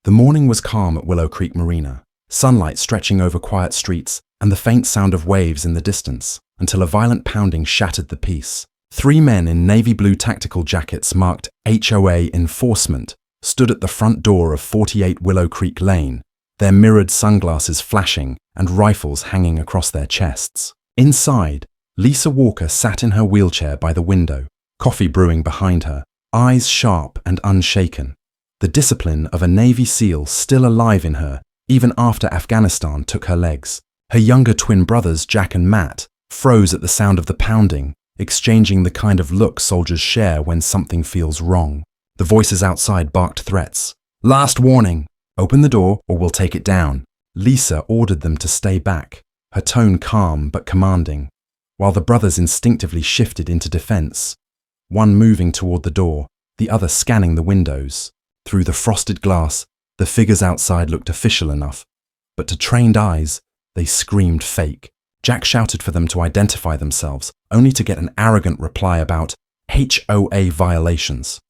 The morning was calm at Willow Creek Marina, sunlight stretching over quiet streets and the faint sound of waves in the distance, until a violent pounding shattered the peace. 3 men in navy blue tactical jackets marked HOA Enforcement stood at the front door of 48 Willow Creek Lane, their mirrored sunglasses flashing and rifles hanging across their chests. Inside, Lisa Walker sat in her wheelchair by the window, coffee brewing behind her, eyes sharp and unshaken. The discipline of a Navy SEAL still alive in her, even after Afghanistan took her legs. Her younger twin brothers, Jack and Matt, froze at the sound of the pounding, exchanging the kind of look soldiers share when something feels wrong. The voices outside barked threats. "Last warning! Open the door or we'll take it down." Lisa ordered them to stay back, her tone calm but commanding, while the brothers instinctively shifted into defense, one moving toward the door, the other scanning the windows. Through the frosted glass, the figures outside looked official enough, but to trained eyes, they screamed fake. Jack shouted for them to identify themselves, only to get an arrogant reply about HOA violations.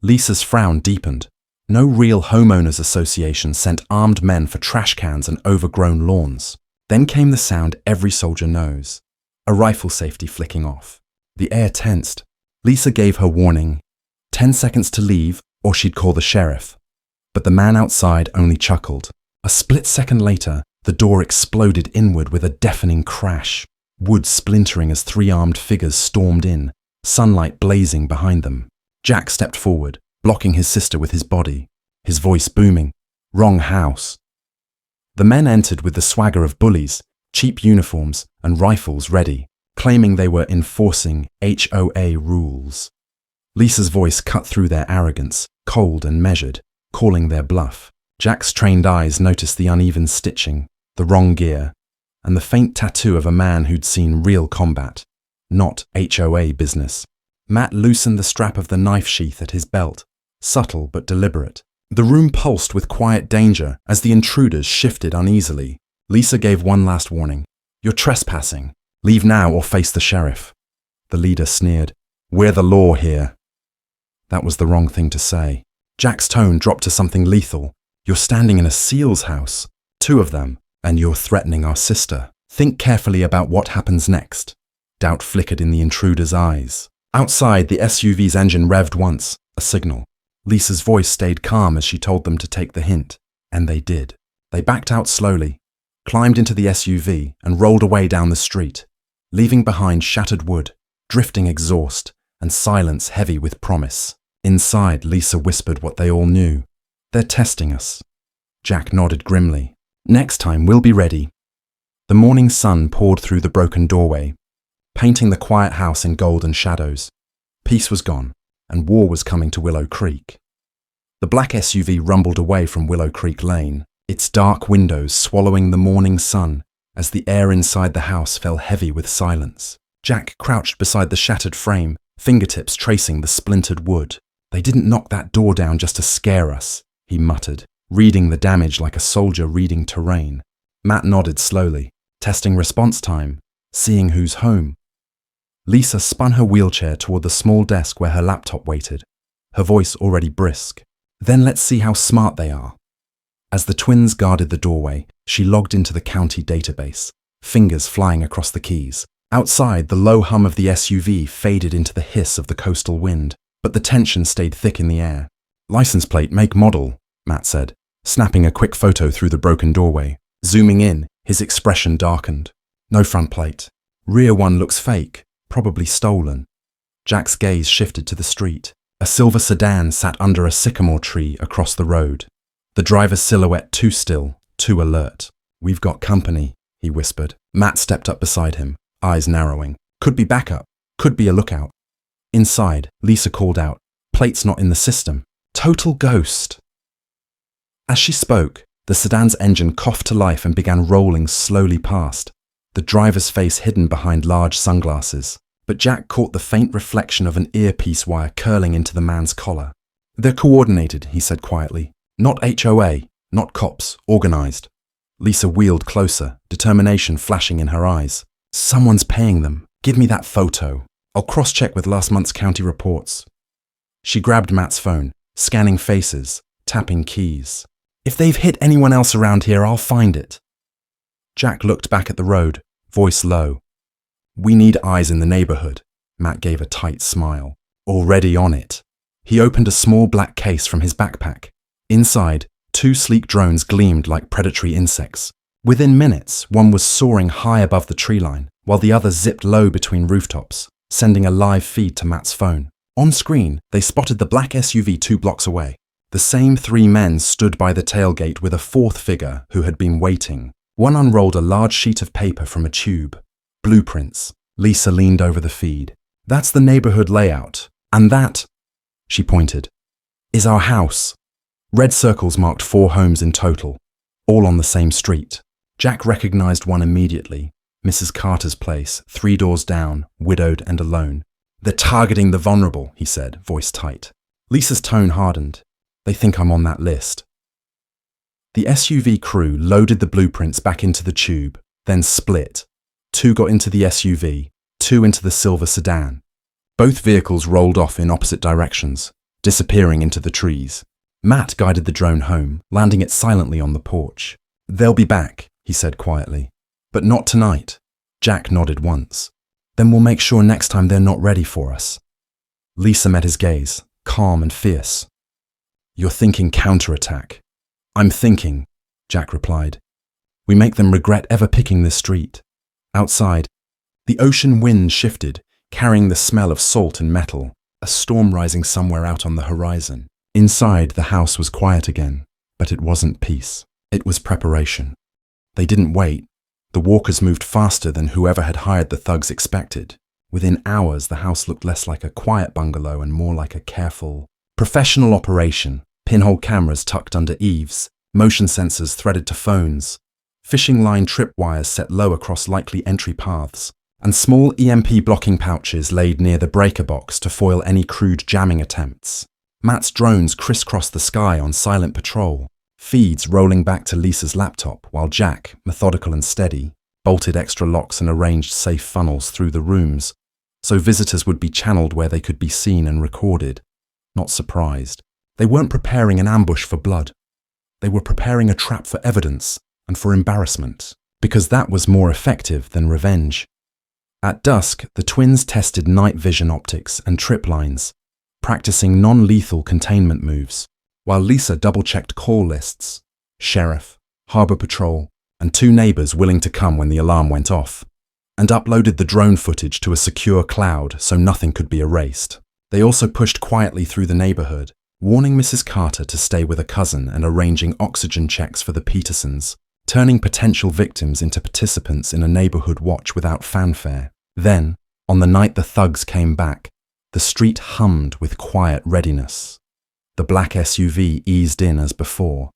Lisa's frown deepened. No real homeowners association sent armed men for trash cans and overgrown lawns. Then came the sound every soldier knows, a rifle safety flicking off. The air tensed. Lisa gave her warning, 10 seconds to leave or she'd call the sheriff. But the man outside only chuckled. A split second later, the door exploded inward with a deafening crash, wood splintering as 3 armed figures stormed in, sunlight blazing behind them. Jack stepped forward, blocking his sister with his body, his voice booming, "Wrong house." The men entered with the swagger of bullies, cheap uniforms and rifles ready, claiming they were enforcing HOA rules. Lisa's voice cut through their arrogance, cold and measured, calling their bluff. Jack's trained eyes noticed the uneven stitching, the wrong gear, and the faint tattoo of a man who'd seen real combat, not HOA business. Matt loosened the strap of the knife sheath at his belt, subtle but deliberate. The room pulsed with quiet danger as the intruders shifted uneasily. Lisa gave one last warning. "You're trespassing. Leave now or face the sheriff." The leader sneered. "We're the law here." That was the wrong thing to say. Jack's tone dropped to something lethal. "You're standing in a SEAL's house, 2 of them, and you're threatening our sister. Think carefully about what happens next." Doubt flickered in the intruder's eyes. Outside, the SUV's engine revved once, a signal. Lisa's voice stayed calm as she told them to take the hint, and they did. They backed out slowly, climbed into the SUV, and rolled away down the street, leaving behind shattered wood, drifting exhaust, and silence heavy with promise. Inside, Lisa whispered what they all knew. "They're testing us." Jack nodded grimly. "Next time, we'll be ready." The morning sun poured through the broken doorway, painting the quiet house in golden shadows. Peace was gone, and war was coming to Willow Creek. The black SUV rumbled away from Willow Creek Lane, its dark windows swallowing the morning sun as the air inside the house fell heavy with silence. Jack crouched beside the shattered frame, fingertips tracing the splintered wood. "They didn't knock that door down just to scare us," he muttered, reading the damage like a soldier reading terrain. Matt nodded slowly, testing response time, seeing who's home. Lisa spun her wheelchair toward the small desk where her laptop waited, her voice already brisk. "Then let's see how smart they are." As the twins guarded the doorway, she logged into the county database, fingers flying across the keys. Outside, the low hum of the SUV faded into the hiss of the coastal wind, but the tension stayed thick in the air. "License plate, make, model," Matt said, snapping a quick photo through the broken doorway. Zooming in, his expression darkened. "No front plate. Rear one looks fake, probably stolen." Jack's gaze shifted to the street. A silver sedan sat under a sycamore tree across the road, the driver's silhouette too still, too alert. "We've got company," he whispered. Matt stepped up beside him, eyes narrowing. "Could be backup, could be a lookout." Inside, Lisa called out, "Plate's not in the system. Total ghost." As she spoke, the sedan's engine coughed to life and began rolling slowly past, the driver's face hidden behind large sunglasses. But Jack caught the faint reflection of an earpiece wire curling into the man's collar. "They're coordinated," he said quietly. "Not HOA, not cops, organized." Lisa wheeled closer, determination flashing in her eyes. "Someone's paying them. Give me that photo. I'll cross-check with last month's county reports." She grabbed Matt's phone, scanning faces, tapping keys. "If they've hit anyone else around here, I'll find it." Jack looked back at the road, voice low. "We need eyes in the neighborhood." Matt gave a tight smile. "Already on it." He opened a small black case from his backpack. Inside, 2 sleek drones gleamed like predatory insects. Within minutes, one was soaring high above the tree line, while the other zipped low between rooftops, sending a live feed to Matt's phone. On screen, they spotted the black SUV 2 blocks away. The same 3 men stood by the tailgate with a 4th figure who had been waiting. One unrolled a large sheet of paper from a tube. "Blueprints." Lisa leaned over the feed. "That's the neighborhood layout. And that," she pointed, "is our house." Red circles marked 4 homes in total, all on the same street. Jack recognized one immediately. Mrs. Carter's place, 3 doors down, widowed and alone. "They're targeting the vulnerable," he said, voice tight. Lisa's tone hardened. "They think I'm on that list." The SUV crew loaded the blueprints back into the tube, then split. 2 got into the SUV, 2 into the silver sedan. Both vehicles rolled off in opposite directions, disappearing into the trees. Matt guided the drone home, landing it silently on the porch. "They'll be back," he said quietly. "But not tonight." Jack nodded once. "Then we'll make sure next time they're not ready for us." Lisa met his gaze, calm and fierce. "You're thinking counterattack." "I'm thinking," Jack replied. "We make them regret ever picking this street." Outside, the ocean wind shifted, carrying the smell of salt and metal, a storm rising somewhere out on the horizon. Inside, the house was quiet again, but it wasn't peace. It was preparation. They didn't wait. The walkers moved faster than whoever had hired the thugs expected. Within hours, the house looked less like a quiet bungalow and more like a careful, professional operation. Pinhole cameras tucked under eaves, motion sensors threaded to phones, fishing line tripwires set low across likely entry paths, and small EMP blocking pouches laid near the breaker box to foil any crude jamming attempts. Matt's drones crisscrossed the sky on silent patrol, feeds rolling back to Lisa's laptop, while Jack, methodical and steady, bolted extra locks and arranged safe funnels through the rooms, so visitors would be channeled where they could be seen and recorded. Not surprised. They weren't preparing an ambush for blood. They were preparing a trap for evidence and for embarrassment, because that was more effective than revenge. At dusk, the twins tested night vision optics and trip lines, practicing non-lethal containment moves, while Lisa double-checked call lists, sheriff, harbor patrol, and 2 neighbors willing to come when the alarm went off, and uploaded the drone footage to a secure cloud so nothing could be erased. They also pushed quietly through the neighborhood, warning Mrs. Carter to stay with a cousin and arranging oxygen checks for the Petersons, turning potential victims into participants in a neighborhood watch without fanfare. Then, on the night the thugs came back, the street hummed with quiet readiness. The black SUV eased in as before.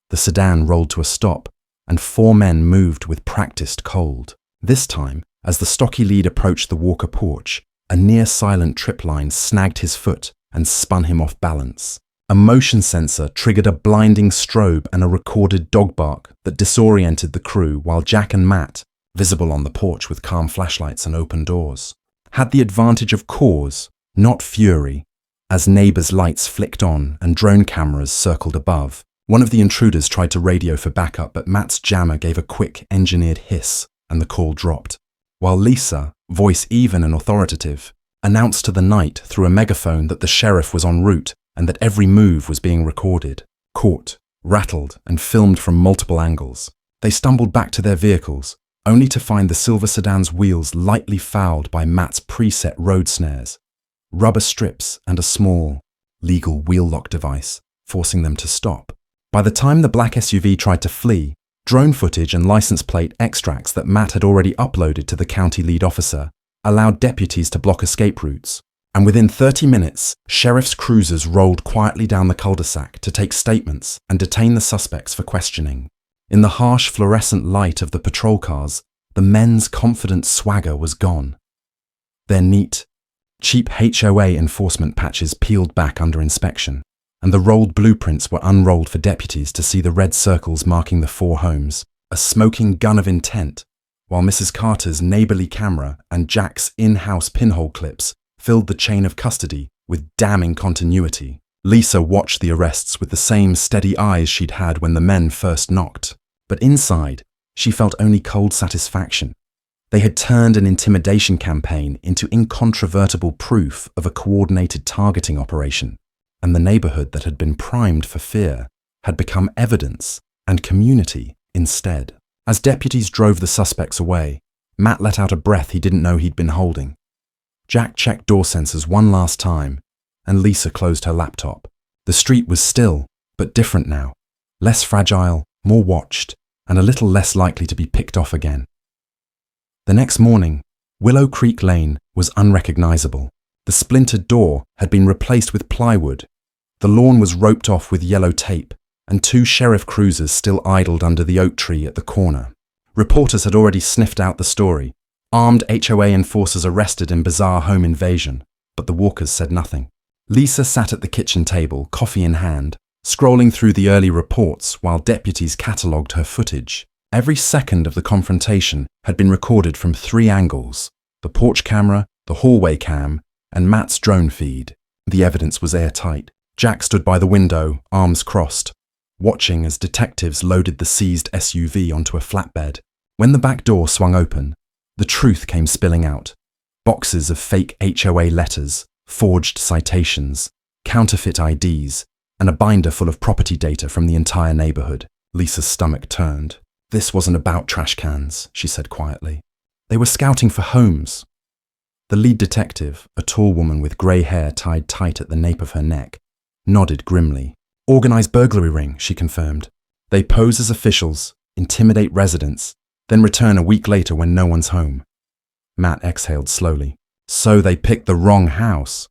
The sedan rolled to a stop, and 4 men moved with practiced cold. This time, as the stocky lead approached the Walker porch, a near-silent trip line snagged his foot and spun him off balance. A motion sensor triggered a blinding strobe and a recorded dog bark that disoriented the crew, while Jack and Matt, visible on the porch with calm flashlights and open doors, had the advantage of cause, not fury, as neighbors' lights flicked on and drone cameras circled above. One of the intruders tried to radio for backup, but Matt's jammer gave a quick, engineered hiss and the call dropped, while Lisa, voice even and authoritative, announced to the night through a megaphone that the sheriff was en route and that every move was being recorded, caught, rattled, and filmed from multiple angles. They stumbled back to their vehicles, only to find the silver sedan's wheels lightly fouled by Matt's preset road snares, rubber strips, and a small, legal wheel lock device, forcing them to stop. By the time the black SUV tried to flee, drone footage and license plate extracts that Matt had already uploaded to the county lead officer allowed deputies to block escape routes, and within 30 minutes, sheriff's cruisers rolled quietly down the cul-de-sac to take statements and detain the suspects for questioning. In the harsh fluorescent light of the patrol cars, the men's confident swagger was gone. Their neat, cheap HOA enforcement patches peeled back under inspection, and the rolled blueprints were unrolled for deputies to see the red circles marking the 4 homes, a smoking gun of intent, while Mrs. Carter's neighborly camera and Jack's in-house pinhole clips filled the chain of custody with damning continuity. Lisa watched the arrests with the same steady eyes she'd had when the men first knocked. But inside, she felt only cold satisfaction. They had turned an intimidation campaign into incontrovertible proof of a coordinated targeting operation, and the neighborhood that had been primed for fear had become evidence and community instead. As deputies drove the suspects away, Matt let out a breath he didn't know he'd been holding. Jack checked door sensors one last time, and Lisa closed her laptop. The street was still, but different now. Less fragile, more watched, and a little less likely to be picked off again. The next morning, Willow Creek Lane was unrecognizable. The splintered door had been replaced with plywood. The lawn was roped off with yellow tape, and 2 sheriff cruisers still idled under the oak tree at the corner. Reporters had already sniffed out the story. Armed HOA enforcers arrested in bizarre home invasion, but the walkers said nothing. Lisa sat at the kitchen table, coffee in hand, scrolling through the early reports while deputies catalogued her footage. Every second of the confrontation had been recorded from 3 angles: the porch camera, the hallway cam, and Matt's drone feed. The evidence was airtight. Jack stood by the window, arms crossed, watching as detectives loaded the seized SUV onto a flatbed. When the back door swung open, the truth came spilling out. Boxes of fake HOA letters, forged citations, counterfeit IDs, and a binder full of property data from the entire neighborhood. Lisa's stomach turned. This wasn't about trash cans, she said quietly. They were scouting for homes. The lead detective, a tall woman with grey hair tied tight at the nape of her neck, nodded grimly. Organized burglary ring, she confirmed. They pose as officials, intimidate residents, then return a week later when no one's home. Matt exhaled slowly. So they picked the wrong house.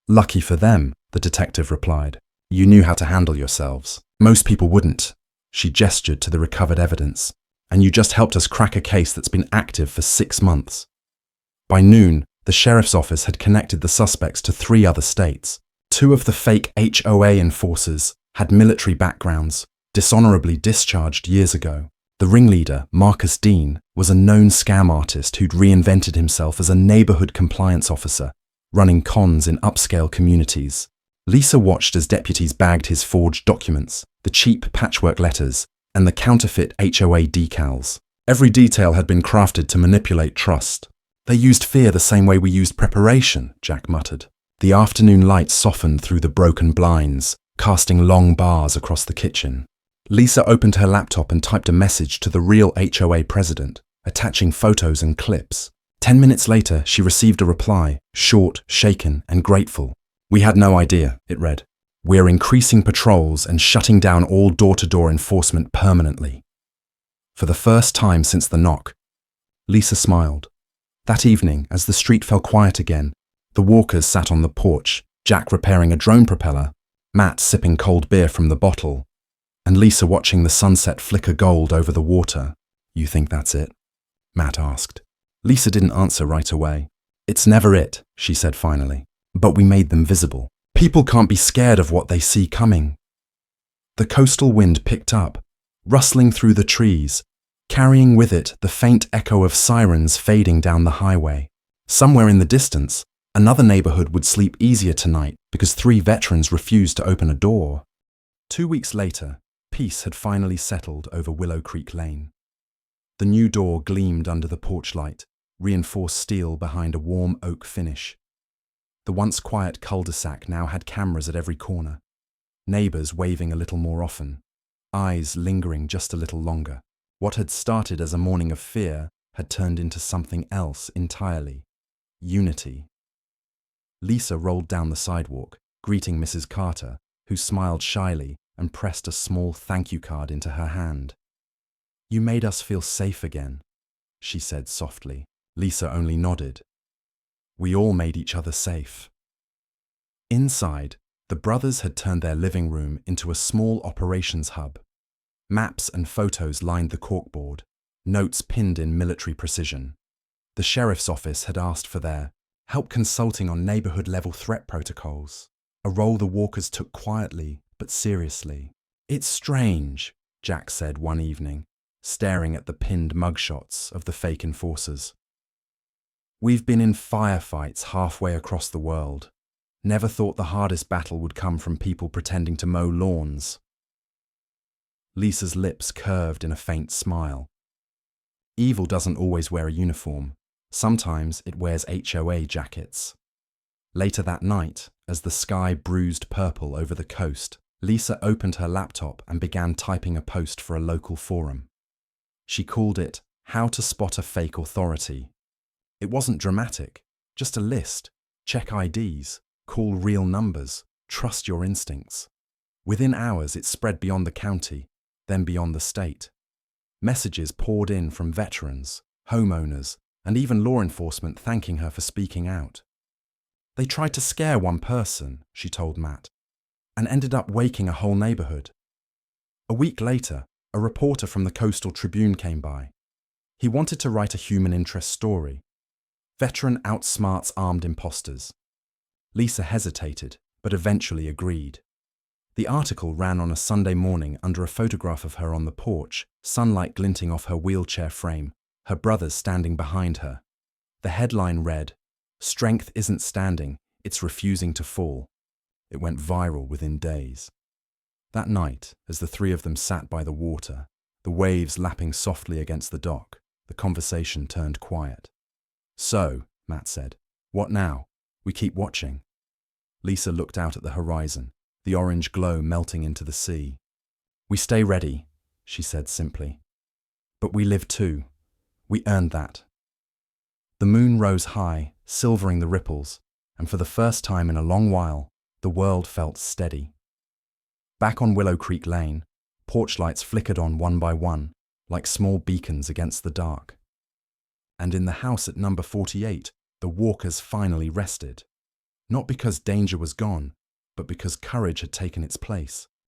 Lucky for them, the detective replied. You knew how to handle yourselves. Most people wouldn't. She gestured to the recovered evidence. And you just helped us crack a case that's been active for 6 months. By noon, the sheriff's office had connected the suspects to 3 other states. 2 of the fake HOA enforcers had military backgrounds, dishonorably discharged years ago. The ringleader, Marcus Dean, was a known scam artist who'd reinvented himself as a neighborhood compliance officer, running cons in upscale communities. Lisa watched as deputies bagged his forged documents, the cheap patchwork letters, and the counterfeit HOA decals. Every detail had been crafted to manipulate trust. They used fear the same way we used preparation, Jack muttered. The afternoon light softened through the broken blinds, casting long bars across the kitchen. Lisa opened her laptop and typed a message to the real HOA president, attaching photos and clips. 10 minutes later, she received a reply, short, shaken, and grateful. We had no idea, it read. We're increasing patrols and shutting down all door-to-door enforcement permanently. For the first time since the knock, Lisa smiled. That evening, as the street fell quiet again, the walkers sat on the porch, Jack repairing a drone propeller, Matt sipping cold beer from the bottle, and Lisa watching the sunset flicker gold over the water. You think that's it? Matt asked. Lisa didn't answer right away. It's never it, she said finally. But we made them visible. People can't be scared of what they see coming. The coastal wind picked up, rustling through the trees, carrying with it the faint echo of sirens fading down the highway. Somewhere in the distance, another neighborhood would sleep easier tonight because 3 veterans refused to open a door. 2 weeks later, peace had finally settled over Willow Creek Lane. The new door gleamed under the porch light, reinforced steel behind a warm oak finish. The once quiet cul-de-sac now had cameras at every corner, neighbors waving a little more often, eyes lingering just a little longer. What had started as a morning of fear had turned into something else entirely. Unity. Lisa rolled down the sidewalk, greeting Mrs. Carter, who smiled shyly and pressed a small thank you card into her hand. You made us feel safe again, she said softly. Lisa only nodded. We all made each other safe. Inside, the brothers had turned their living room into a small operations hub. Maps and photos lined the corkboard, notes pinned in military precision. The sheriff's office had asked for their help consulting on neighborhood-level threat protocols, a role the walkers took quietly but seriously. It's strange, Jack said one evening, staring at the pinned mugshots of the fake enforcers. We've been in firefights halfway across the world. Never thought the hardest battle would come from people pretending to mow lawns. Lisa's lips curved in a faint smile. Evil doesn't always wear a uniform. Sometimes it wears HOA jackets. Later that night, as the sky bruised purple over the coast, Lisa opened her laptop and began typing a post for a local forum. She called it, "How to Spot a Fake Authority." It wasn't dramatic, just a list. Check IDs, call real numbers, trust your instincts. Within hours, it spread beyond the county, then beyond the state. Messages poured in from veterans, homeowners, and even law enforcement thanking her for speaking out. They tried to scare one person, she told Matt, and ended up waking a whole neighborhood. A week later, a reporter from the Coastal Tribune came by. He wanted to write a human interest story. Veteran outsmarts armed imposters. Lisa hesitated, but eventually agreed. The article ran on a Sunday morning under a photograph of her on the porch, sunlight glinting off her wheelchair frame, her brothers standing behind her. The headline read, "Strength isn't standing, it's refusing to fall." It went viral within days. That night, as the three of them sat by the water, the waves lapping softly against the dock, the conversation turned quiet. "So," Matt said, "what now? We keep watching." Lisa looked out at the horizon, the orange glow melting into the sea. "We stay ready," she said simply. "But we live too. We earned that." The moon rose high, silvering the ripples, and for the first time in a long while, the world felt steady. Back on Willow Creek Lane, porch lights flickered on one by one, like small beacons against the dark. And in the house at number 48, the walkers finally rested. Not because danger was gone, but because courage had taken its place.